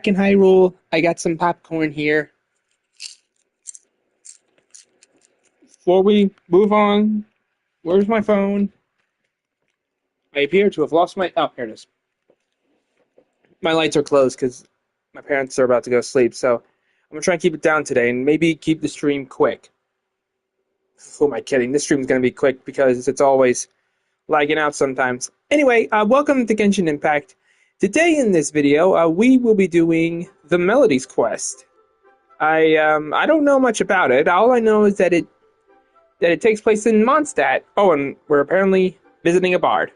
in Hyrule. I got some popcorn here. Before we move on, where's my phone? I appear to have lost my... Oh, here it is. My lights are closed because my parents are about to go to sleep, so I'm going to try and keep it down today and maybe keep the stream quick. Who am I kidding? This stream's going to be quick because it's always lagging out sometimes. Anyway, welcome to Genshin Impact. Today in this video, we will be doing the Melodies quest. I don't know much about it. All I know is that it takes place in Mondstadt. Oh, and we're apparently visiting a bard.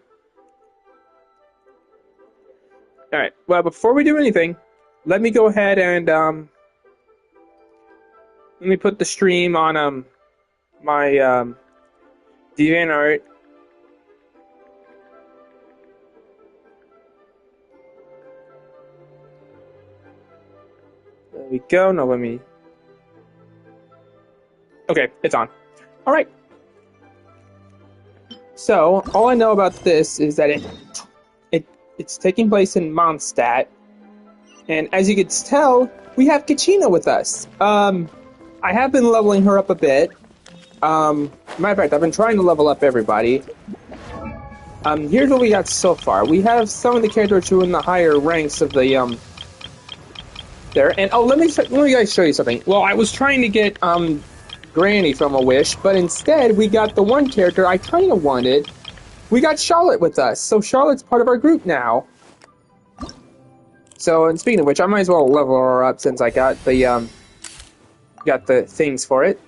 Alright, well, before we do anything, let me go ahead and, let me put the stream on, my, DeviantArt. There we go. No, let me... Okay, it's on. Alright. So, all I know about this is that it's taking place in Mondstadt. And as you can tell, we have Kachina with us. I have been leveling her up a bit. Matter of fact, I've been trying to level up everybody. Here's what we got so far. We have some of the characters who are in the higher ranks of the, there. And, oh, let me guys show you something. Well, I was trying to get, Granny from a Wish, but instead we got the one character I kind of wanted. We got Charlotte with us, so Charlotte's part of our group now. So, and speaking of which, I might as well level her up since I got the things for it.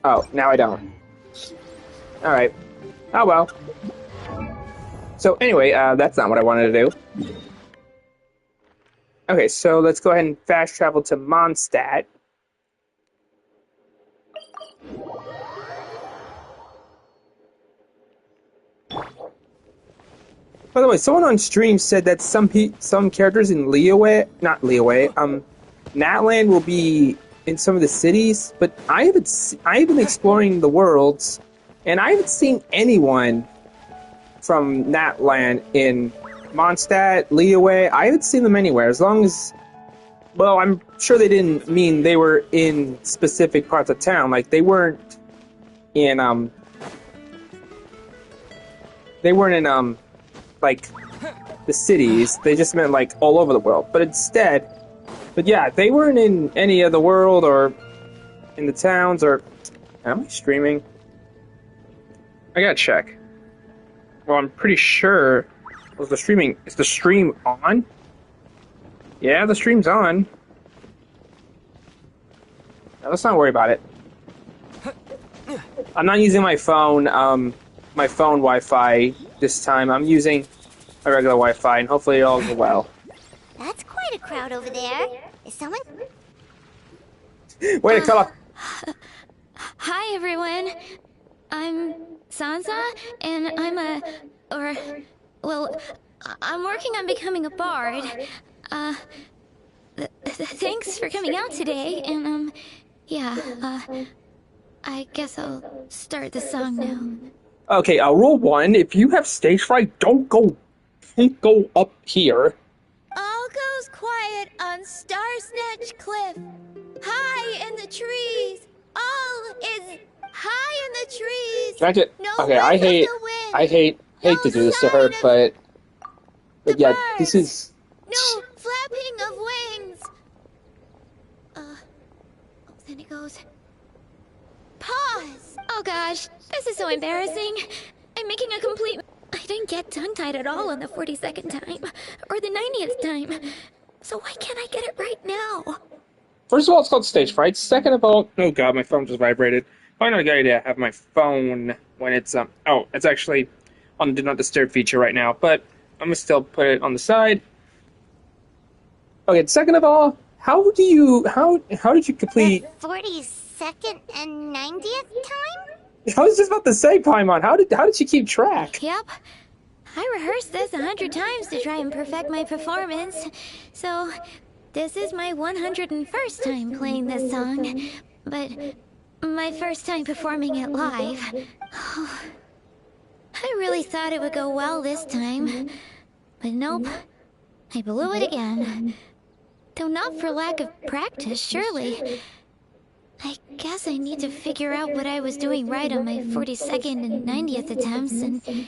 Oh, now I don't. Alright. Oh well. So anyway, that's not what I wanted to do. Okay, so let's go ahead and fast travel to Mondstadt. By the way, someone on stream said that some characters in Natland will be in some of the cities, but I've been exploring the worlds, and I haven't seen anyone from Natland in Mondstadt, Liyue. I haven't seen them anywhere. As long as, well, I'm sure they didn't mean they were in specific parts of town. Like they weren't in like the cities. They just meant like all over the world. But yeah, they weren't in any of the world or in the towns or... Am I streaming? I gotta check. Well, I'm pretty sure... Is the stream on? Yeah, the stream's on. Now, let's not worry about it. I'm not using my phone Wi-Fi this time. I'm using my regular Wi-Fi, and hopefully it all goes well. That's quite a crowd over there. Is someone... Way to color. Hi, everyone. I'm Sansa, and I'm working on becoming a bard. Thanks for coming out today, and, I guess I'll start the song now. Okay, rule 1, if you have stage fright, don't go up here. All goes quiet on Star Snatch Cliff. High in the trees. All is high in the trees. Okay, I hate to do this to her, but yeah, this is... No flapping of wings. Then it goes... Pause. Oh gosh, this is so embarrassing. I'm making a complete... I didn't get tongue-tied at all on the 42nd time, or the 90th time. So why can't I get it right now? First of all, it's called stage fright. Second of all... Oh god, my phone just vibrated. Probably not a good idea to have my phone when it's, Oh, it's actually on the Do Not Disturb feature right now, but I'm gonna still put it on the side. Okay, second of all, how did you complete... The 42nd and 90th time? I was just about to say, Paimon, how did you keep track? Yep. I rehearsed this 100 times to try and perfect my performance. So, this is my 101st time playing this song. But my first time performing it live. I really thought it would go well this time. But nope. I blew it again. Though not for lack of practice, surely. I guess I need to figure out what I was doing right on my 42nd and 90th attempts and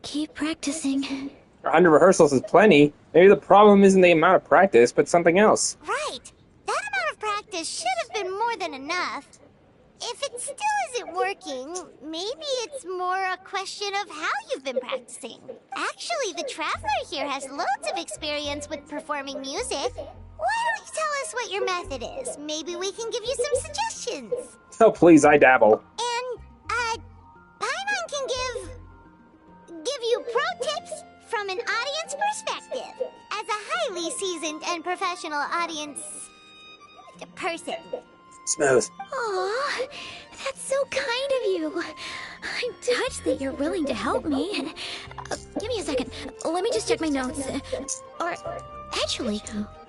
keep practicing. 100 rehearsals is plenty. Maybe the problem isn't the amount of practice, but something else. Right. That amount of practice should have been more than enough. If it still isn't working, maybe it's more a question of how you've been practicing. Actually, the Traveler here has loads of experience with performing music. Why don't you tell us what your method is? Maybe we can give you some suggestions. Oh, please, I dabble. And, Paimon can give you pro tips from an audience perspective. As a highly seasoned and professional audience person. Smooth. Aw, that's so kind of you. I'm touched that you're willing to help me. Give me a second. Let me just check my notes. Or, actually,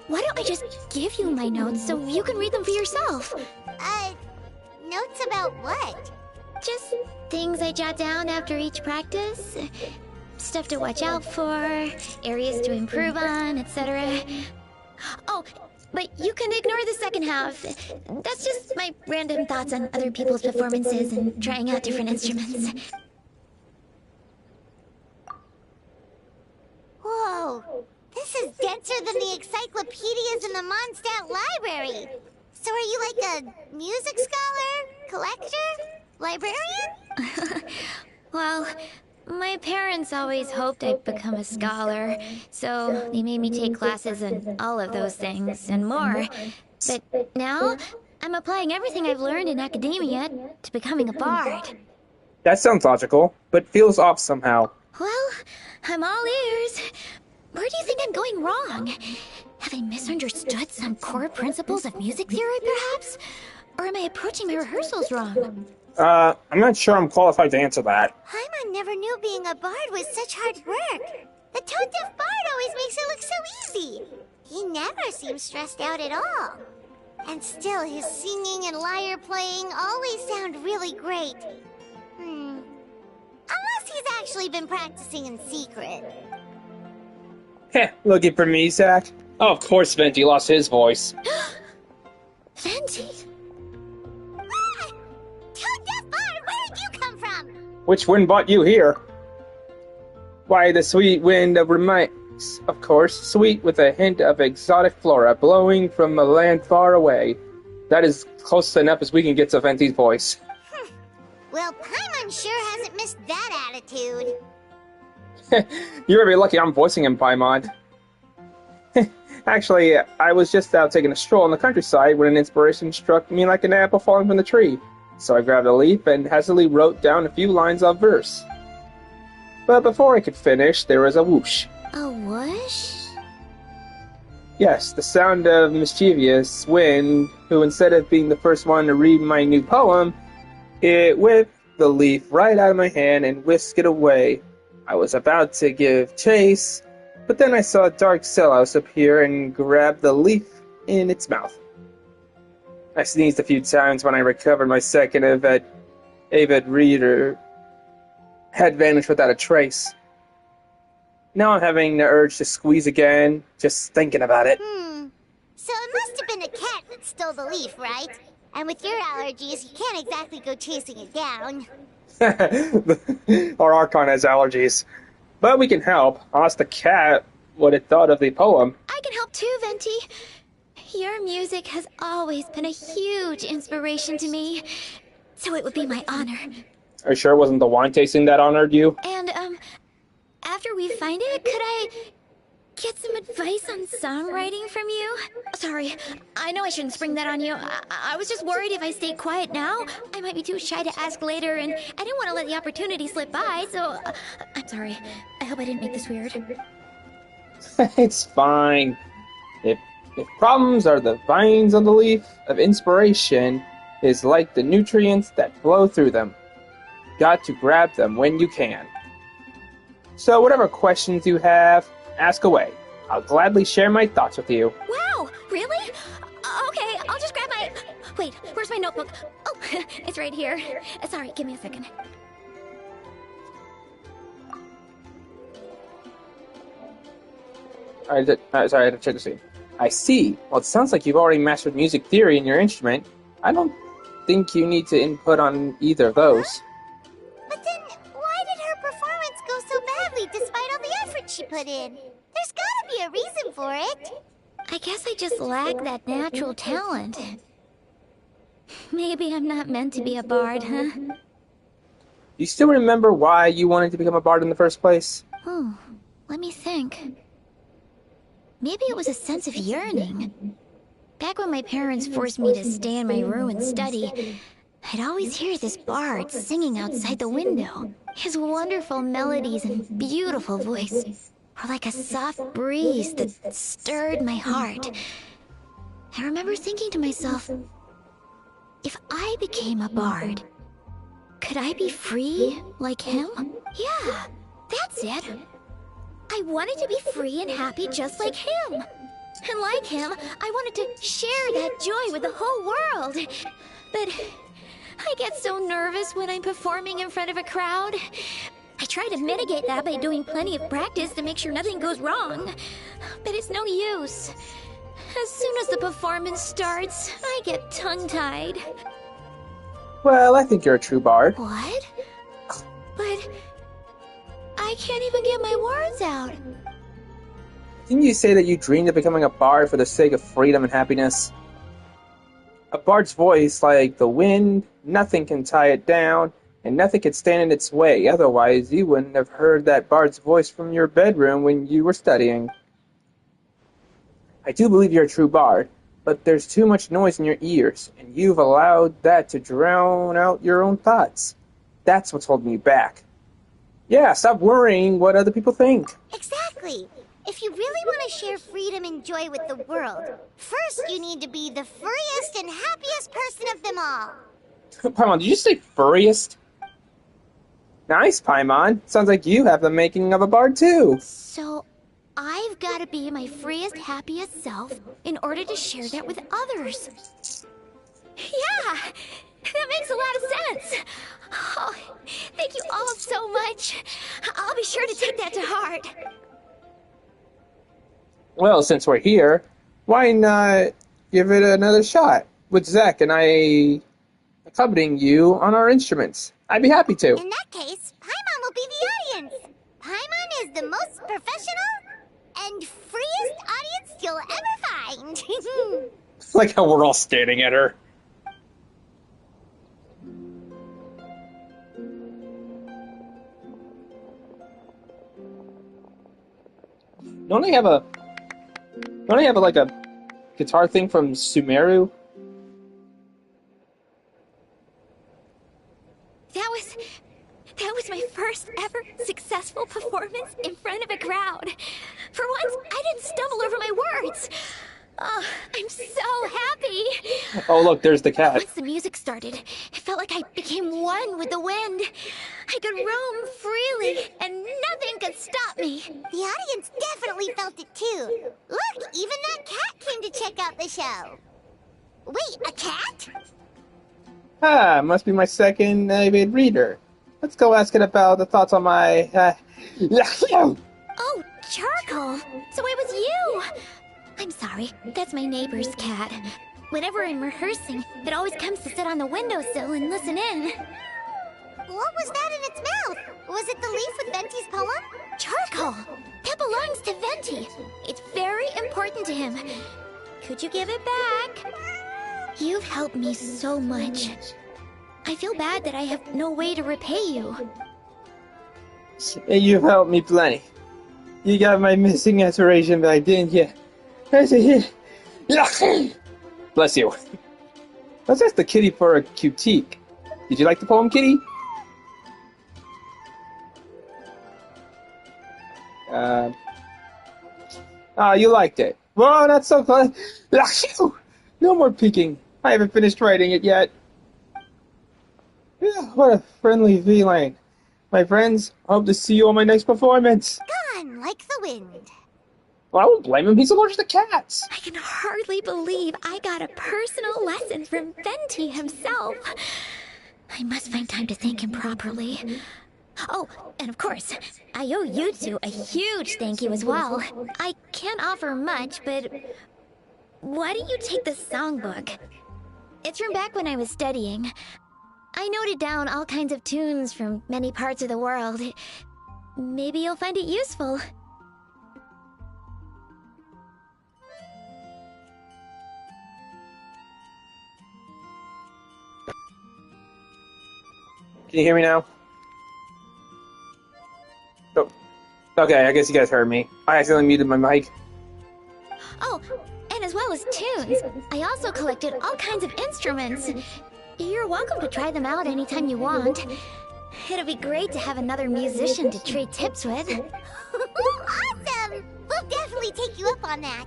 why don't I just give you my notes so you can read them for yourself? Notes about what? Just things I jot down after each practice. Stuff to watch out for, areas to improve on, etc. Oh, but you can ignore the second half. That's just my random thoughts on other people's performances and trying out different instruments. Whoa! This is denser than the encyclopedias in the Mondstadt library. So are you like a music scholar? Collector? Librarian? Well, my parents always hoped I'd become a scholar, so they made me take classes in all of those things and more. But now, I'm applying everything I've learned in academia to becoming a bard. That sounds logical, but feels off somehow. Well, I'm all ears. Where do you think I'm going wrong? Have I misunderstood some core principles of music theory, perhaps? Or am I approaching my rehearsals wrong? I'm not sure I'm qualified to answer that. Paimon never knew being a bard was such hard work. The tone-deaf bard always makes it look so easy. He never seems stressed out at all. And still, his singing and lyre playing always sound really great. Unless he's actually been practicing in secret. Heh, looking for me, Zach? Oh, of course Venti lost his voice. Venti? Ah! Tone-deaf bard, where did you come from? Which wind brought you here? Why, the sweet wind of romance, of course, sweet with a hint of exotic flora blowing from a land far away. That is close enough as we can get to Venti's voice. Well, Paimon sure hasn't missed that attitude. You're very lucky I'm voicing him, Paimon. Actually, I was just out taking a stroll in the countryside when an inspiration struck me like an apple falling from the tree. So I grabbed a leaf and hastily wrote down a few lines of verse. But before I could finish, there was a whoosh. A whoosh? Yes, the sound of mischievous wind, who instead of being the first one to read my new poem, it whipped the leaf right out of my hand and whisked it away. I was about to give chase, but then I saw a dark cellhouse appear and grab the leaf in its mouth. I sneezed a few times when I recovered my second avid reader had vanished without a trace. Now I'm having the urge to squeeze again, just thinking about it. So it must have been a cat that stole the leaf, right? And with your allergies, you can't exactly go chasing it down. Our Archon has allergies. But we can help. I'll ask the cat what it thought of the poem. I can help too, Venti. Your music has always been a huge inspiration to me, so it would be my honor. Are you sure it wasn't the wine tasting that honored you? And, after we find it, could I get some advice on songwriting from you? Sorry, I know I shouldn't spring that on you. I was just worried if I stayed quiet now, I might be too shy to ask later, and I didn't want to let the opportunity slip by, so I'm sorry. I hope I didn't make this weird. It's fine. If problems are the vines on the leaf of inspiration, is like the nutrients that flow through them. Got to grab them when you can. So whatever questions you have, ask away. I'll gladly share my thoughts with you. Wow, really? Okay, I'll just grab my... Wait, where's my notebook? Oh, it's right here. Sorry, give me a second. Sorry, I had to check the scene. I see. Well, it sounds like you've already mastered music theory in your instrument. I don't think you need to input on either of those. But then, why did her performance go so badly despite all the effort she put in? There's gotta be a reason for it. I guess I just lack that natural talent. Maybe I'm not meant to be a bard, huh? You still remember why you wanted to become a bard in the first place? Oh, let me think. Maybe it was a sense of yearning. Back when my parents forced me to stay in my room and study, I'd always hear this bard singing outside the window. His wonderful melodies and beautiful voice were like a soft breeze that stirred my heart. I remember thinking to myself, if I became a bard, could I be free like him? Yeah, that's it. I wanted to be free and happy just like him. And like him, I wanted to share that joy with the whole world. But I get so nervous when I'm performing in front of a crowd. I try to mitigate that by doing plenty of practice to make sure nothing goes wrong. But it's no use. As soon as the performance starts, I get tongue-tied. Well, I think you're a true bard. What? But I can't even get my words out. Didn't you say that you dreamed of becoming a bard for the sake of freedom and happiness? A bard's voice, like the wind, nothing can tie it down, and nothing can stand in its way. Otherwise, you wouldn't have heard that bard's voice from your bedroom when you were studying. I do believe you're a true bard, but there's too much noise in your ears, and you've allowed that to drown out your own thoughts. That's what's holding you back. Yeah, stop worrying what other people think. Exactly. If you really want to share freedom and joy with the world, first you need to be the freest and happiest person of them all. Paimon, did you say furriest? Nice, Paimon. Sounds like you have the making of a bard too. So, I've got to be my freest, happiest self in order to share that with others. Yeah, that makes a lot of sense. Oh, thank you all so much. I'll be sure to take that to heart. Well, since we're here, why not give it another shot with Zach and I accompanying you on our instruments? I'd be happy to. In that case, Paimon will be the audience. Paimon is the most professional and freest audience you'll ever find. Like how we're all staring at her. Don't I have like a guitar thing from Sumeru? That was my first ever successful performance in front of a crowd. For once, I didn't stumble over my words. Oh, I'm so happy. Oh, look, there's the cat. Once the music started, it felt like I became one with the wind. I could roam freely, and nothing could stop me. The audience definitely felt it too. Look, even that cat came to check out the show. Wait, a cat? Ah, must be my second avid reader. Let's go ask it about the thoughts on my, Oh, Charcoal! So it was you! I'm sorry, that's my neighbor's cat. Whenever I'm rehearsing, it always comes to sit on the windowsill and listen in. What was that in its mouth? Was it the leaf with Venti's poem? Charcoal! That belongs to Venti. It's very important to him. Could you give it back? You've helped me so much. I feel bad that I have no way to repay you. You've helped me plenty. You got my missing aspiration back, didn't you? Bless you. Let's ask the kitty for a critique. Did you like the poem, kitty? You liked it. Well, not so fun. No more peeking. I haven't finished writing it yet. Yeah, what a friendly feline. My friends, I hope to see you on my next performance. Gone like the wind. Well, I won't blame him. He's allergic to cats. I can hardly believe I got a personal lesson from Venti himself. I must find time to thank him properly. Oh, and of course, I owe you two a huge thank you as well. I can't offer much, but why don't you take this songbook? It's from back when I was studying. I noted down all kinds of tunes from many parts of the world. Maybe you'll find it useful. Can you hear me now? Oh, okay, I guess you guys heard me. I accidentally muted my mic. Oh, and as well as tunes, I also collected all kinds of instruments. You're welcome to try them out anytime you want. It'll be great to have another musician to trade tips with. Awesome! We'll definitely take you up on that.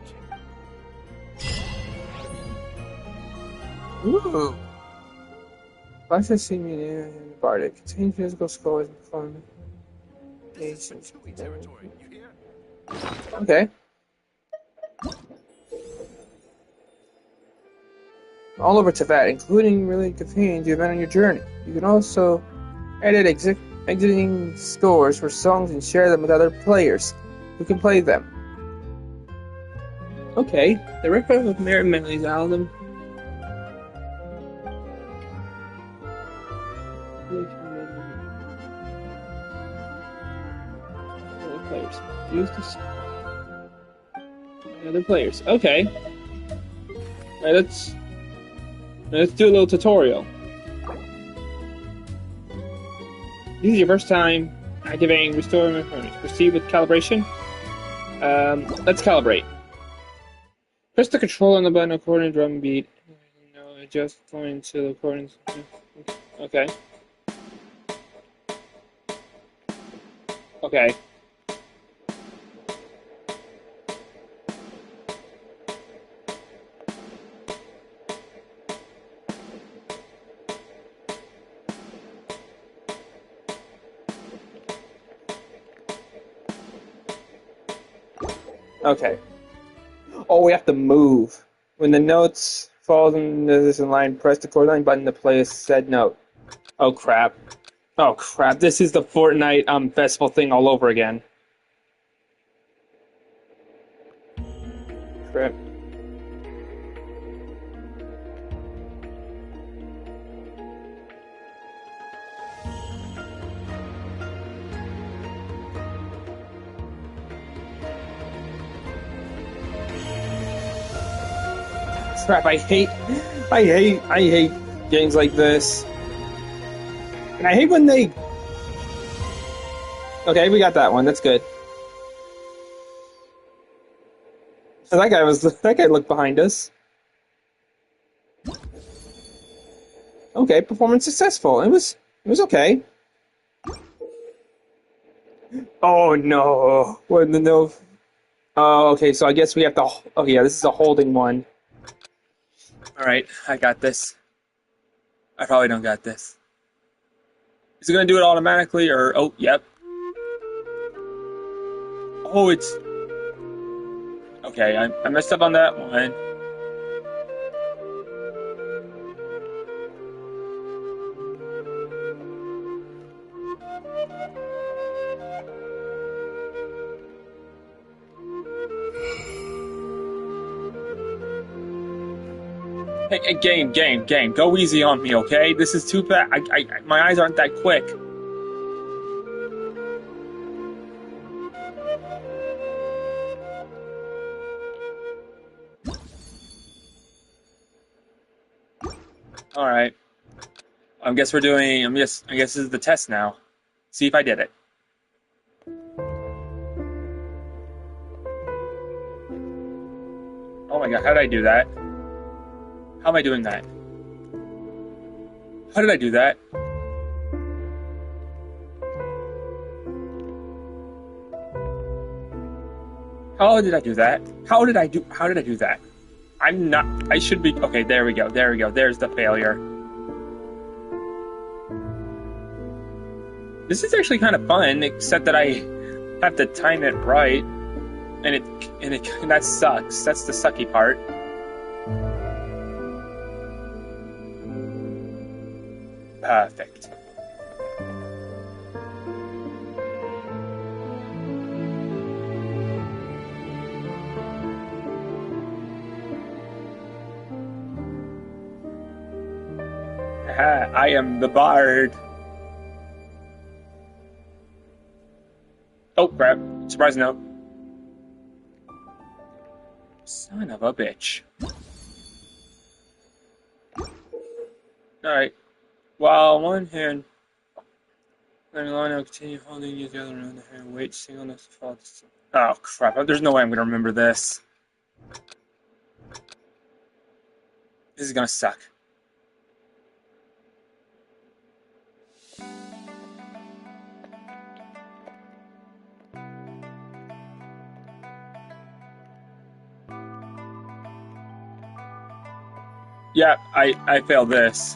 Ooh. Life has seen me in Bardic. Contains musical scores and performance. Okay. All over Tibet, including related companions you've met on your journey. You can also edit exiting scores for songs and share them with other players who can play them. Okay, the record of Myriad Melodies album. Other players. Use this. Other players. Okay. Alright, let's do a little tutorial. This is your first time activating Restore My Furnace. Proceed with calibration. Let's calibrate. Press the control on the button according to drum beat. No, adjust point to the accordance. Okay. Okay. Okay. Oh, we have to move. When the notes fall into this line, press the chord button to play a said note. Oh crap. Oh crap, this is the Fortnite festival thing all over again. Crap. Crap, I hate games like this. And I hate when they... Okay, we got that one, that's good. So that guy looked behind us. Okay, performance successful. It was okay. Oh no. What in the no... Oh, okay, so I guess we have to... Oh yeah, this is a holding one. Alright, I got this. I probably don't got this. Is it going to do it automatically, or... Oh, yep. Oh, it's... Okay, I messed up on that one. Hey, game, go easy on me, okay? This is too fast. My eyes aren't that quick. All right. I guess this is the test now. See if I did it. Oh my god, how did I do that? How am I doing that? How did I do that? How did I do that? How did I do that? I should be, okay, there we go, there's the failure. This is actually kind of fun, except that I have to time it right, and that sucks, that's the sucky part. Perfect. Aha, I am the bard. Oh crap! Surprise note. Son of a bitch. Alright. While one hand, let me line up, continue holding the other on the hand. Wait, sing on this fall. Oh crap! There's no way I'm gonna remember this. This is gonna suck. Yeah, I failed this.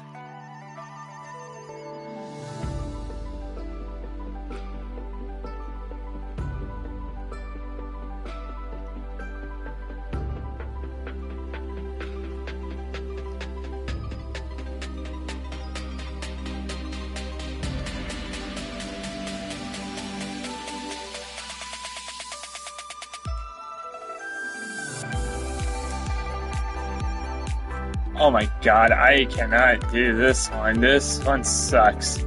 Oh my god, I cannot do this one. This one sucks.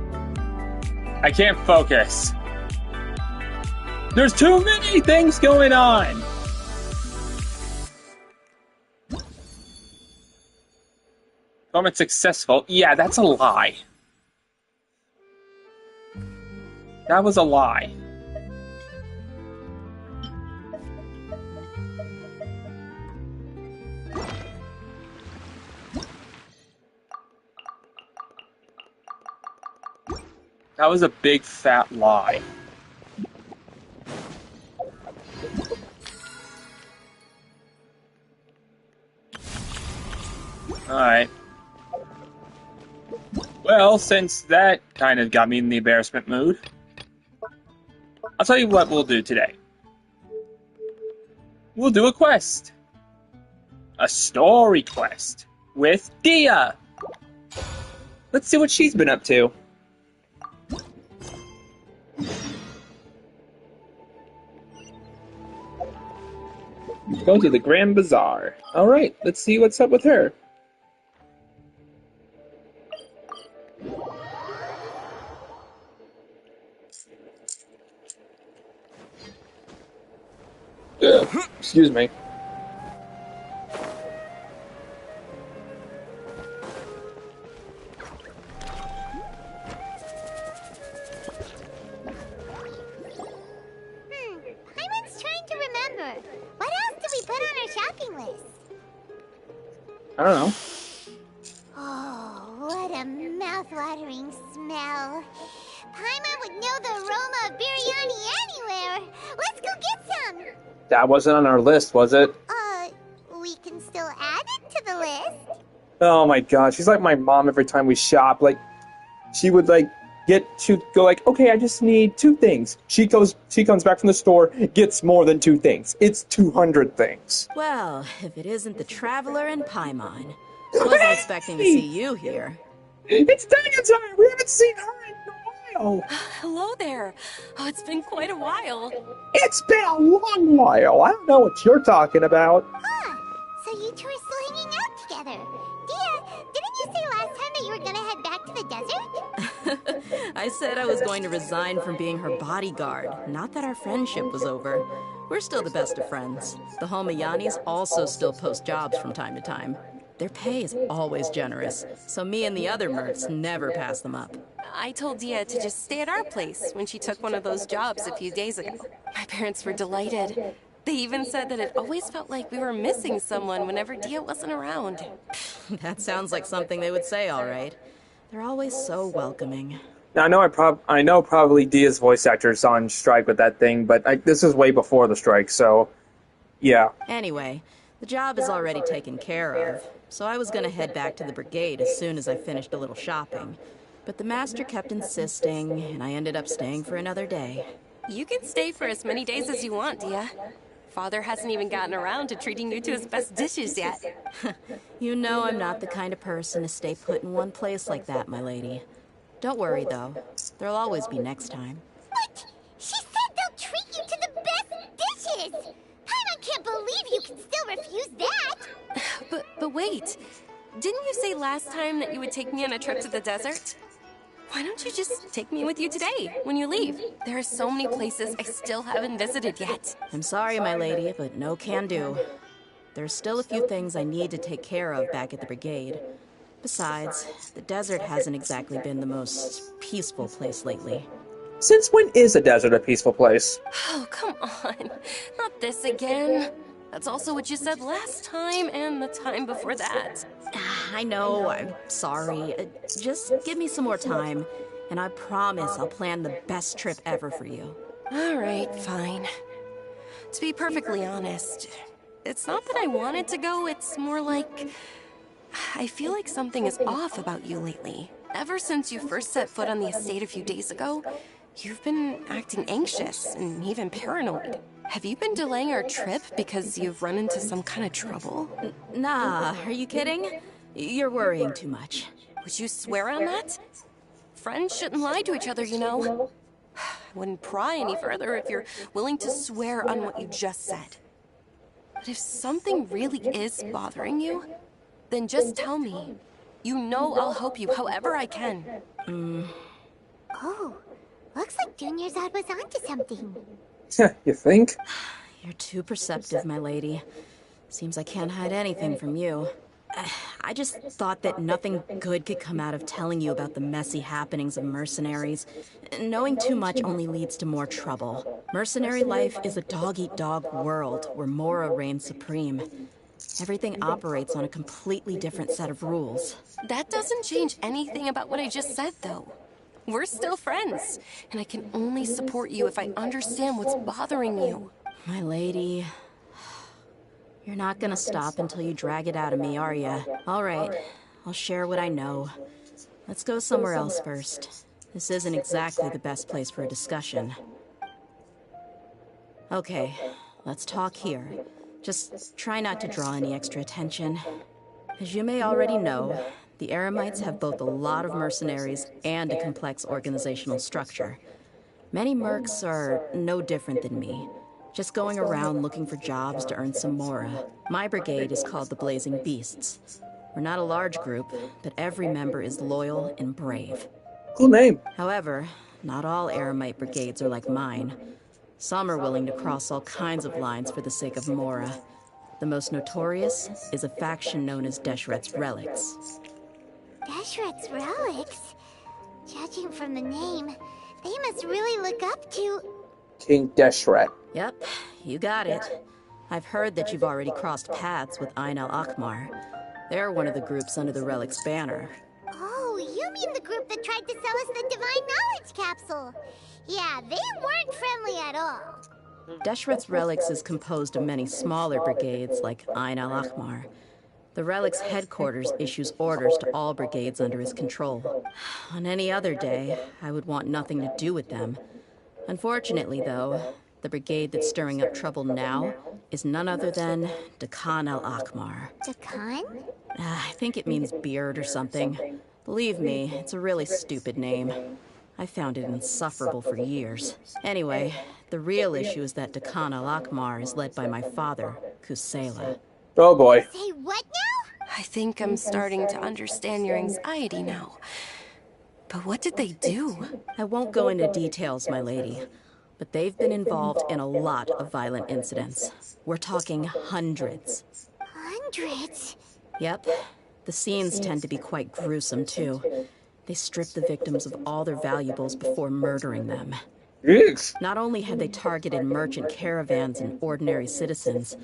I can't focus. There's too many things going on! Moment successful. Yeah, that's a lie. That was a lie. That was a big fat lie. Alright. Well, since that kind of got me in the embarrassment mood, I'll tell you what we'll do today. We'll do a quest. A story quest with Dia. Let's see what she's been up to. Go to the Grand Bazaar. Alright, let's see what's up with her. Ugh, excuse me. Paimon's trying to remember. What else did we put on our shopping list? I don't know. Oh, what a mouth-watering smell. Paimon would know the aroma of biryani anywhere. Let's go get some. That wasn't on our list, was it? We can still add it to the list. Oh my god, she's like my mom every time we shop. Like, she would like go like, okay, I just need 2 things. She comes back from the store, gets more than 2 things. It's 200 things. Well, if it isn't the Traveler and Paimon. Wasn't expecting to see you here. It's Dagan's. We haven't seen her in a while. Hello there. Oh, it's been quite a while. It's been a long while. I don't know what you're talking about. So you two are still hanging out together. Dia, didn't you say last time that you were gonna head back to the desert? I said I was going to resign from being her bodyguard, not that our friendship was over. We're still the best of friends. The Homayanis also still post jobs from time to time. Their pay is always generous, so me and the other mercs never pass them up. I told Dia to just stay at our place when she took one of those jobs a few days ago. My parents were delighted. They even said that it always felt like we were missing someone whenever Dia wasn't around. That sounds like something they would say, all right. They're always so welcoming. Now, I know probably Dia's voice actor's on strike with that thing, but this is way before the strike, so yeah. Anyway, the job is already taken care of, so I was gonna head back to the brigade as soon as I finished a little shopping. But the master kept insisting, and I ended up staying for another day. You can stay for as many days as you want, Dia. Father hasn't even gotten around to treating you to his best dishes yet. You know I'm not the kind of person to stay put in one place like that, my lady. Don't worry, though. There'll always be next time. What? She said they'll treat you to the best dishes! Paimon can't believe you can still refuse that! But wait. Didn't you say last time that you would take me on a trip to the desert? Why don't you just take me with you today, when you leave? There are so many places I still haven't visited yet. I'm sorry, my lady, but no can do. There's still a few things I need to take care of back at the brigade. Besides, the desert hasn't exactly been the most peaceful place lately. Since when is a desert a peaceful place? Oh, come on. Not this again. That's also what you said last time and the time before that. I know, I'm sorry. Just give me some more time, and I promise I'll plan the best trip ever for you. All right, fine. To be perfectly honest, it's not that I wanted to go, it's more like I feel like something is off about you lately. Ever since you first set foot on the estate a few days ago, you've been acting anxious and even paranoid. Have you been delaying our trip because you've run into some kind of trouble? Nah, are you kidding? You're worrying too much. Would you swear on that? Friends shouldn't lie to each other, you know. I wouldn't pry any further if you're willing to swear on what you just said. But if something really is bothering you, then just tell me. You know I'll help you however I can. Oh, looks like Junior's was onto something. You think? You're too perceptive, my lady. Seems I can't hide anything from you. I just thought that nothing good could come out of telling you about the messy happenings of mercenaries. Knowing too much only leads to more trouble. Mercenary life is a dog-eat-dog world where Mora reigns supreme. Everything operates on a completely different set of rules. That doesn't change anything about what I just said, though. We're still friends, and I can only support you if I understand what's bothering you. My lady... You're not gonna stop until you drag it out of me, are ya? All right, I'll share what I know. Let's go somewhere else first. This isn't exactly the best place for a discussion. Okay, let's talk here. Just try not to draw any extra attention. As you may already know, the Eremites have both a lot of mercenaries and a complex organizational structure. Many mercs are no different than me. Just going around looking for jobs to earn some mora. My brigade is called the Blazing Beasts. We're not a large group, but every member is loyal and brave. Cool name. However, not all Eremite brigades are like mine. Some are willing to cross all kinds of lines for the sake of mora. The most notorious is a faction known as Deshret's Relics. Deshret's Relics? Judging from the name, they must really look up to... King Deshret. Yep, you got it. I've heard that you've already crossed paths with Ain al-Akmar. They're one of the groups under the Relic's banner. Oh, you mean the group that tried to sell us the Divine Knowledge Capsule? Yeah, they weren't friendly at all. Deshret's Relics is composed of many smaller brigades like Ain al-Akmar. The Relic's headquarters issues orders to all brigades under his control. On any other day, I would want nothing to do with them. Unfortunately, though, the brigade that's stirring up trouble now is none other than Dakan al-Akmar. Dakan? I think it means beard or something. Believe me, it's a really stupid name. I found it insufferable for years. Anyway, the real issue is that Dakan al-Akmar is led by my father, Kusela. Oh boy. Say what now? I think I'm starting to understand your anxiety now. But what did they do? I won't go into details, my lady, but they've been involved in a lot of violent incidents. We're talking hundreds. Hundreds? Yep. The scenes tend to be quite gruesome, too. They strip the victims of all their valuables before murdering them. Yes. Not only have they targeted merchant caravans and ordinary citizens,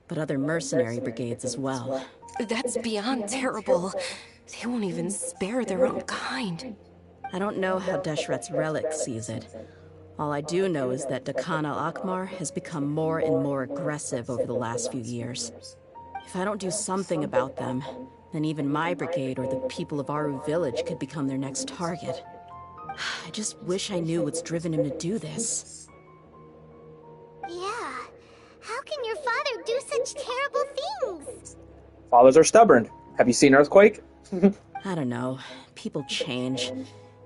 but other mercenary brigades as well. That's beyond terrible. They won't even spare their own kind. I don't know how Deshret's Relic sees it. All I do know is that Dakan al-Akmar has become more and more aggressive over the last few years. If I don't do something about them, then even my brigade or the people of Aru village could become their next target. I just wish I knew what's driven him to do this. Yeah. How can your father do such terrible things? Fathers are stubborn. Have you seen Earthquake? I don't know. People change.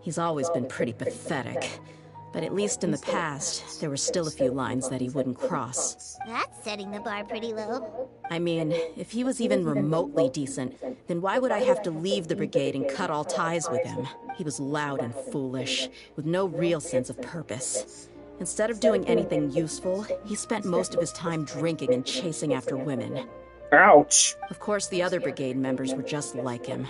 He's always been pretty pathetic. But at least in the past, there were still a few lines that he wouldn't cross. That's setting the bar pretty low. I mean, if he was even remotely decent, then why would I have to leave the brigade and cut all ties with him? He was loud and foolish, with no real sense of purpose. Instead of doing anything useful, he spent most of his time drinking and chasing after women. Ouch. Of course, the other brigade members were just like him.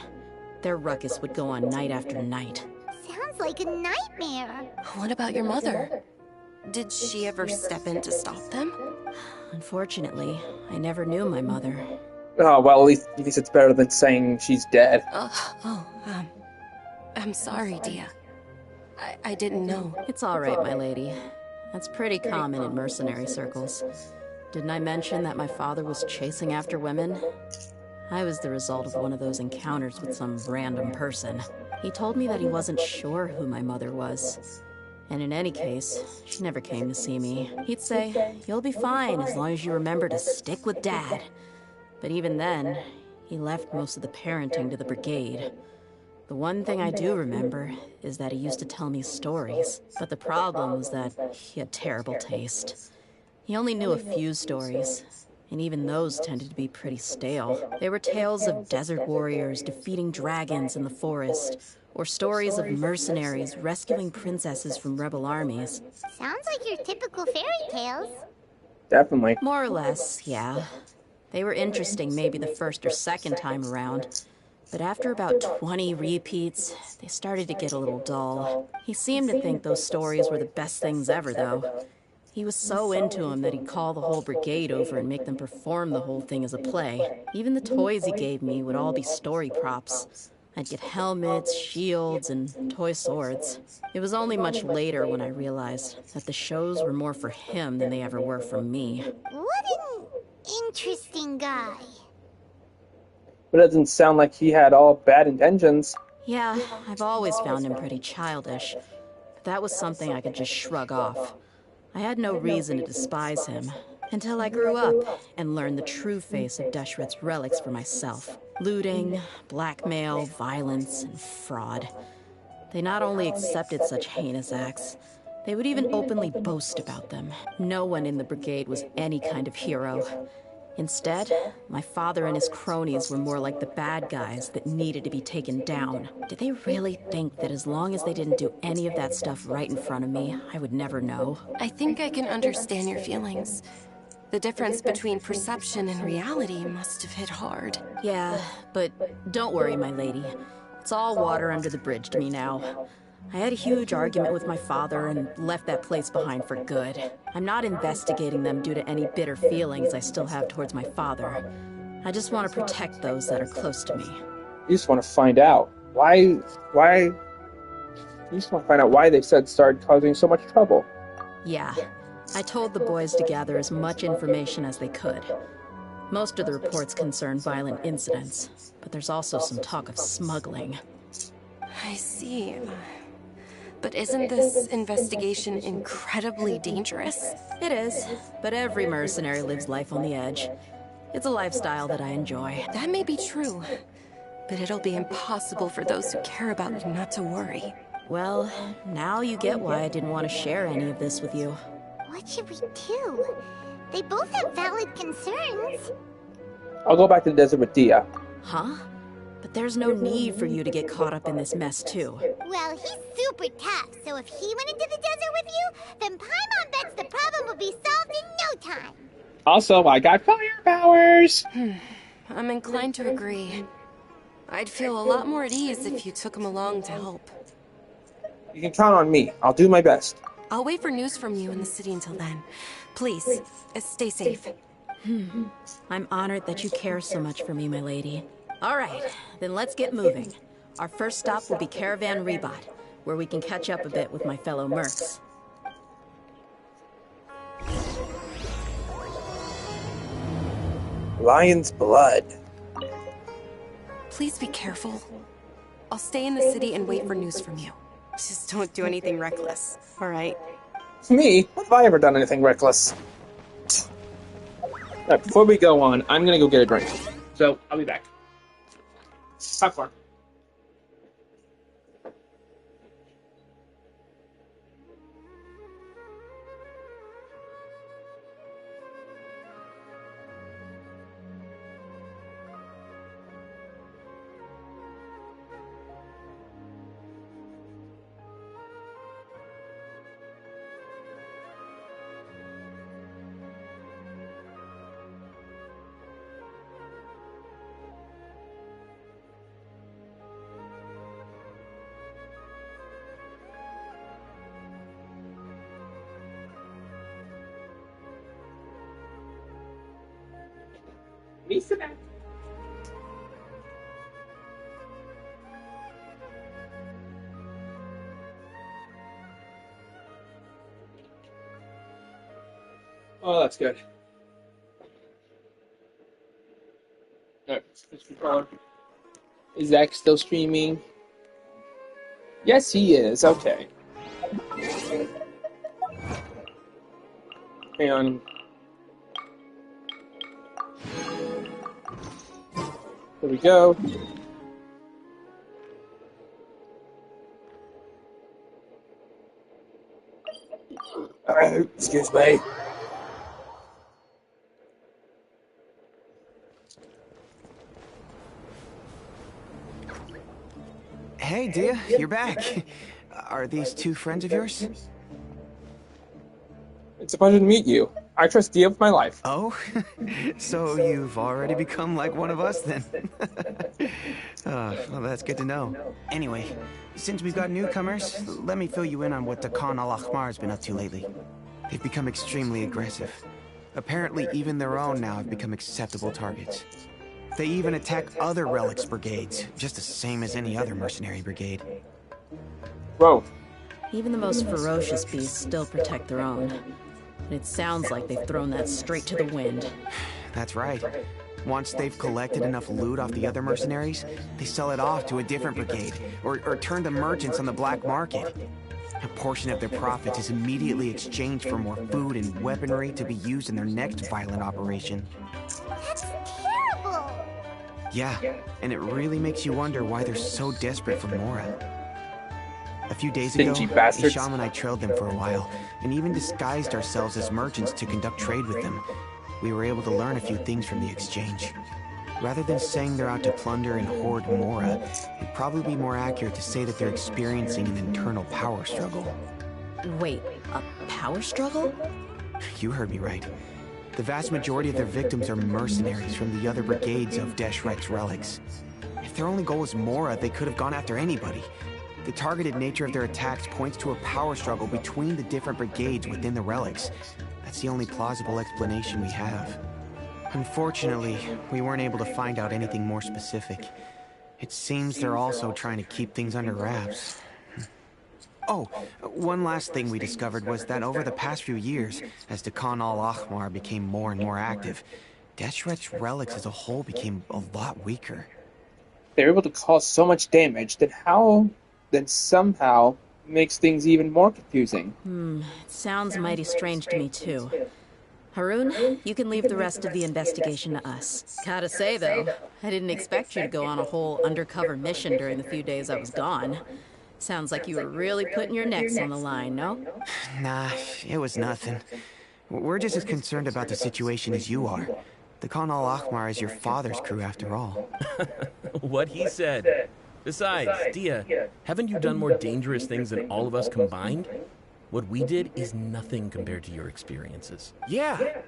Their ruckus would go on night after night. Sounds like a nightmare. What about your mother? Did she ever step in to stop them? Unfortunately, I never knew my mother. Oh, well, at least it's better than saying she's dead. I'm sorry, Dia. I didn't know. It's all right, my lady. That's pretty common in mercenary circles. Didn't I mention that my father was chasing after women? I was the result of one of those encounters with some random person. He told me that he wasn't sure who my mother was. And in any case, she never came to see me. He'd say, "You'll be fine as long as you remember to stick with Dad." But even then, he left most of the parenting to the brigade. The one thing I do remember is that he used to tell me stories. But the problem was that he had terrible taste. He only knew a few stories, and even those tended to be pretty stale. They were tales of desert warriors defeating dragons in the forest, or stories of mercenaries rescuing princesses from rebel armies. Sounds like your typical fairy tales. Definitely. More or less, yeah. They were interesting maybe the first or second time around, but after about 20 repeats, they started to get a little dull. He seemed to think those stories were the best things ever, though. He was so into them that he'd call the whole brigade over and make them perform the whole thing as a play. Even the toys he gave me would all be story props. I'd get helmets, shields, and toy swords. It was only much later when I realized that the shows were more for him than they ever were for me. What an interesting guy. But it doesn't sound like he had all bad intentions. Yeah, I've always found him pretty childish, but that was something I could just shrug off. I had no reason to despise him, until I grew up and learned the true face of Deshret's relics for myself. Looting, blackmail, violence, and fraud. They not only accepted such heinous acts, they would even openly boast about them. No one in the brigade was any kind of hero. Instead, my father and his cronies were more like the bad guys that needed to be taken down. Did they really think that as long as they didn't do any of that stuff right in front of me, I would never know? I think I can understand your feelings. The difference between perception and reality must have hit hard. Yeah, but don't worry, my lady. It's all water under the bridge to me now. I had a huge argument with my father and left that place behind for good. I'm not investigating them due to any bitter feelings I still have towards my father. I just want to protect those that are close to me. You just want to find out why. You just want to find out why they said started causing so much trouble. Yeah, I told the boys to gather as much information as they could. Most of the reports concern violent incidents, but there's also some talk of smuggling. I see. But isn't this investigation incredibly dangerous? It is, but every mercenary lives life on the edge. It's a lifestyle that I enjoy. That may be true, but it'll be impossible for those who care about you not to worry. Well, now you get why I didn't want to share any of this with you. What should we do? They both have valid concerns. I'll go back to the desert with Dia. Huh? But there's no need for you to get caught up in this mess, too. Well, he's super tough, so if he went into the desert with you, then Paimon bets the problem will be solved in no time. Also, I got fire powers! I'm inclined to agree. I'd feel a lot more at ease if you took him along to help. You can count on me. I'll do my best. I'll wait for news from you in the city until then. Please, stay safe. I'm honored that you care so much for me, my lady. All right, then let's get moving. Our first stop will be Caravan Rebot, where we can catch up a bit with my fellow mercs. Lion's blood. Please be careful. I'll stay in the city and wait for news from you. Just don't do anything reckless, all right? Me? When have I ever done anything reckless? Alright, before we go on, I'm gonna go get a drink. So, I'll be back. Popcorn. Lisa back. Oh, that's good. Alright, switch controller. Is Zach still streaming? Yes, he is. Okay. Hang on. There we go. Excuse me. Hey, Dia, you're back. Are these two friends of yours? It's a pleasure to meet you. I trust Dia with my life. Oh, so you've already become like one of us then? Well, that's good to know. Anyway, since we've got newcomers, let me fill you in on what Dakan al-Ahmar has been up to lately. They've become extremely aggressive. Apparently, even their own now have become acceptable targets. They even attack other relics brigades, just the same as any other mercenary brigade. Whoa. Even the most ferocious beasts still protect their own. And it sounds like they've thrown that straight to the wind. That's right. Once they've collected enough loot off the other mercenaries, they sell it off to a different brigade, or turn to merchants on the black market. A portion of their profits is immediately exchanged for more food and weaponry to be used in their next violent operation. That's terrible! Yeah, and it really makes you wonder why they're so desperate for Mora. A few days ago, Stingy bastards. Isham and I trailed them for a while, and even disguised ourselves as merchants to conduct trade with them. We were able to learn a few things from the exchange. Rather than saying they're out to plunder and hoard Mora, it'd probably be more accurate to say that they're experiencing an internal power struggle. Wait, a power struggle? You heard me right. The vast majority of their victims are mercenaries from the other brigades of Deshrek's relics. If their only goal was Mora, they could have gone after anybody. The targeted nature of their attacks points to a power struggle between the different brigades within the relics. That's the only plausible explanation we have. Unfortunately, we weren't able to find out anything more specific. It seems they're also trying to keep things under wraps. Oh, one last thing we discovered was that over the past few years, as Dakan al-Ahmar became more and more active, Deshrek's relics as a whole became a lot weaker. They're able to cause so much damage, then somehow makes things even more confusing. It sounds mighty strange to me, too. Harun, you can leave the rest of the investigation to us. Gotta say, though, I didn't expect you to go on a whole undercover mission during the few days I was gone. Sounds like you were really putting your necks on the line, no? Nah, it was nothing. We're just as concerned about the situation as you are. The Khan al-Ahmar is your father's crew after all. What he said. Besides, Dia, haven't you done more dangerous things than all of us combined? What we did is nothing compared to your experiences. Yeah.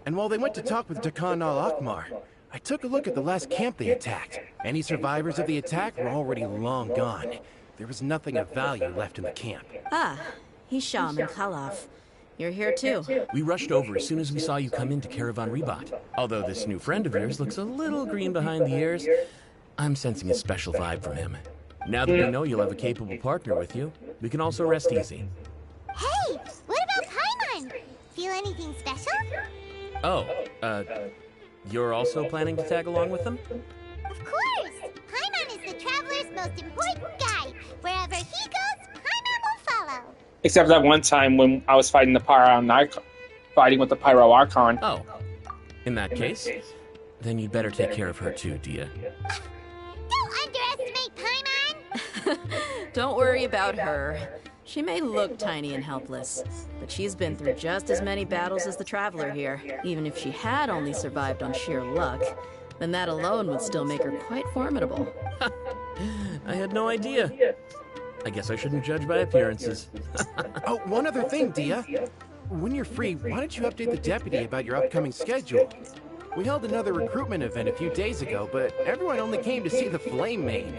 And while they went to talk with Dakan al-Ahmar, I took a look at the last camp they attacked. Any survivors of the attack were already long gone. There was nothing of value left in the camp. Ah, Hisham and Khalaf. You're here too. We rushed over as soon as we saw you come into Caravan Ribat. Although this new friend of yours looks a little green behind the ears, I'm sensing a special vibe from him. Now that we know you'll have a capable partner with you, we can also rest easy. Hey, what about Paimon? Feel anything special? Oh, you're also planning to tag along with them? Of course! Paimon is the traveler's most important guide. Wherever he goes, Paimon will follow. Except that one time when I was fighting with the Pyro Archon. Oh, in that case, then you'd better take care of her too, Dia. Don't underestimate Paimon! Don't worry about her. She may look tiny and helpless, but she's been through just as many battles as the traveler here. Even if she had only survived on sheer luck, then that alone would still make her quite formidable. I had no idea. I guess I shouldn't judge by appearances. Oh, one other thing, Dia. When you're free, why don't you update the deputy about your upcoming schedule? We held another recruitment event a few days ago, but everyone only came to see the Flame Main.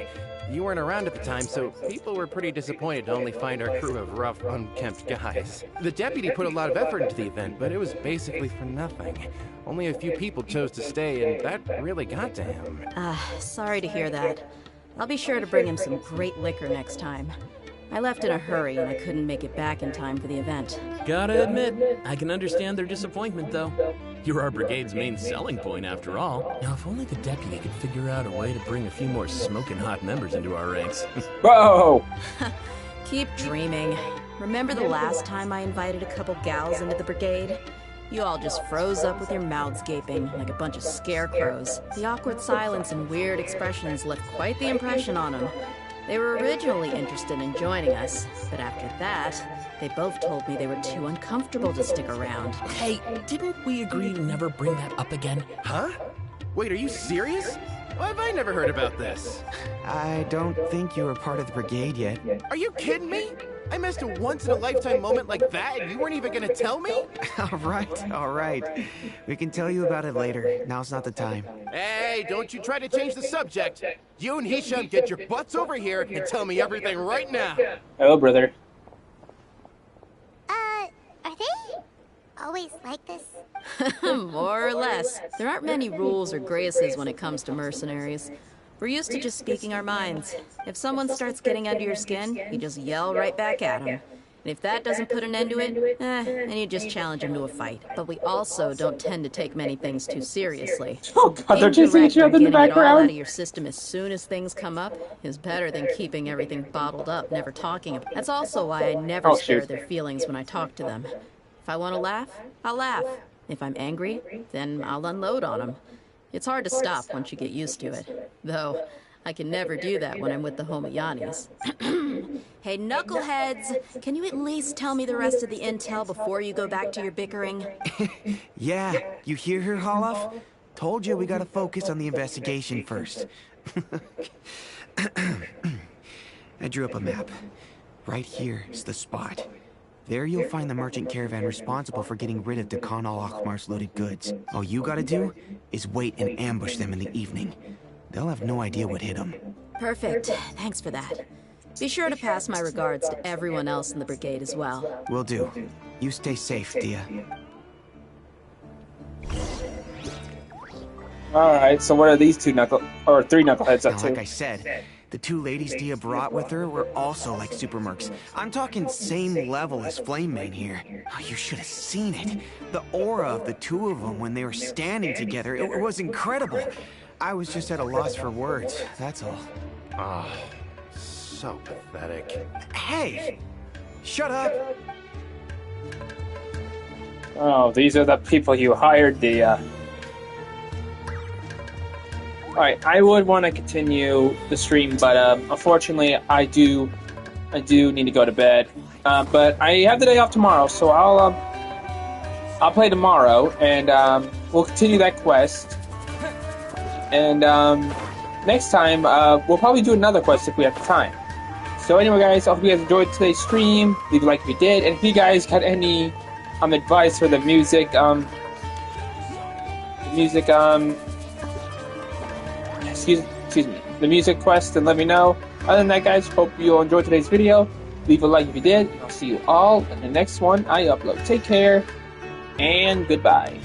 You weren't around at the time, so people were pretty disappointed to only find our crew of rough, unkempt guys. The deputy put a lot of effort into the event, but it was basically for nothing. Only a few people chose to stay, and that really got to him. Sorry to hear that. I'll be sure to bring him some great liquor next time. I left in a hurry and I couldn't make it back in time for the event. Gotta admit, I can understand their disappointment, though. You're our brigade's main selling point, after all. Now, if only the deputy could figure out a way to bring a few more smoking hot members into our ranks. Whoa! Keep dreaming. Remember the last time I invited a couple gals into the brigade? You all just froze up with your mouths gaping like a bunch of scarecrows. The awkward silence and weird expressions left quite the impression on them. They were originally interested in joining us, but after that, they both told me they were too uncomfortable to stick around. Hey, didn't we agree to never bring that up again? Huh? Wait, are you serious? Why have I never heard about this? I don't think you were part of the brigade yet. Are you kidding me? I missed a once-in-a-lifetime moment like that, and you weren't even gonna tell me? All right. We can tell you about it later. Now's not the time. Hey, don't you try to change the subject. You and Hisham get your butts over here and tell me everything right now. Hello, brother. Are they always like this? More or less. There aren't many rules or graces when it comes to mercenaries. We're used to just speaking our minds. If someone starts getting under your skin, you just yell right back at them. And if that doesn't put an end to it, then you just challenge them to a fight. But we also don't tend to take many things too seriously. Oh god, they're chasing each other in the Getting it all out background. of your system as soon as things come up is better than keeping everything bottled up, never talking about it. That's also why I never spare their feelings when I talk to them. If I want to laugh, I'll laugh. If I'm angry, then I'll unload on them. It's hard to stop once you get used to it. Though, I can never do that when I'm with the Homayanis. Hey, knuckleheads! Can you at least tell me the rest of the intel before you go back to your bickering? Yeah, you hear her, Holof? Told you we gotta focus on the investigation first. I drew up a map. Right here is the spot. There you'll find the merchant caravan responsible for getting rid of Dakan al-Akhmar's loaded goods. All you gotta do is wait and ambush them in the evening. They'll have no idea what hit them. Perfect. Thanks for that. Be sure to pass my regards to everyone else in the brigade as well. Will do. You stay safe, Dia. Alright, so what are these three knuckleheads up Now, to? like I said, the two ladies Dia brought with her were also like super mercs. I'm talking same level as Flame Main here. Oh, you should have seen it. The aura of the two of them when they were standing together, it was incredible. I was just at a loss for words, that's all. Ah, so pathetic. Hey! Shut up! Oh, these are the people you hired, the, Alright, I would want to continue the stream, but, unfortunately, I do need to go to bed. But I have the day off tomorrow, so I'll play tomorrow, and, we'll continue that quest. And, next time, we'll probably do another quest if we have the time. So anyway, guys, I hope you guys enjoyed today's stream. Leave a like if you did, and if you guys got any, advice for the music, excuse me, the music quest, and let me know. Other than that, guys, hope you enjoyed today's video. Leave a like if you did, and I'll see you all in the next one I upload. Take care, and goodbye.